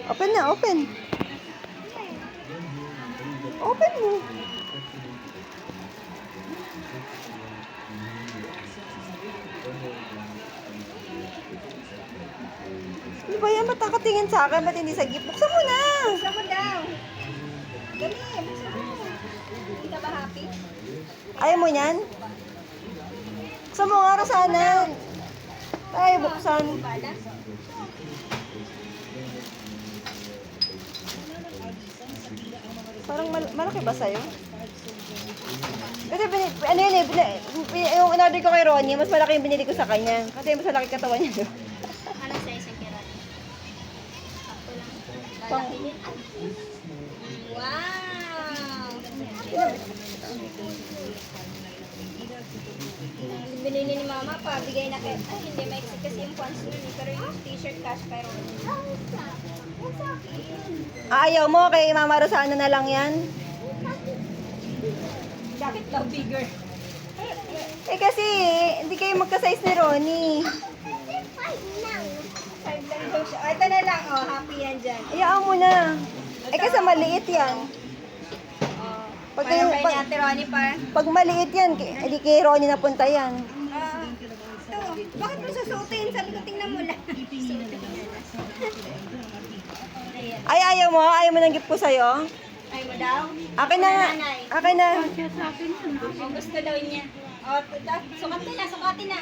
Open na, open. Open mo. Ano ba yan? Ba't nakatingin sa akin? Ba't hindi sa gift? Buksan mo na! Buksan mo daw. Dali, buksan mo. Hindi ka ba happy? Ayaw mo yan? Buksan mo nga, Rosana. Ay, buksan. Bala? Parang malaki ba sa'yo? Kasi ano yun eh, yung in-order ko kay Ronnie, mas malaki yung binili ko sa kanya. Kasi mas malaki katawan niya. Diba? Anong size ang kira? Sakto lang. Pang- Lalaki din. Wow! Binili ni Mama pa, bigay na kay... Ay, hindi maiksi kasi yung pants nun eh. Pero yung t-shirt cash kay Ron. Ayaw mo, kay Mama Rosana na lang yan. Bakit daw bigger? Eh kasi, hindi kayo magka-size ni Ronnie. 5 lang daw siya. Oh, ito na lang, oh. Happy yan dyan. Hayaan mo na. Eh kasi maliit yan. Oh. Pag- Parang kay pag- ni Ate Ronnie pa. Pag maliit yan, hindi kay Ronnie napunta yan. Ito, bakit mo susuotin? Sabi ko, tingnan mo lang. Suotin mo lang. Ayan. Ay, ayaw mo? Ayaw mo ng gift ko sa'yo? Ay mo daw? Akin na nga. Nanay. Akin na. O, gusto daw niya. O, sukatin na, sukatin na.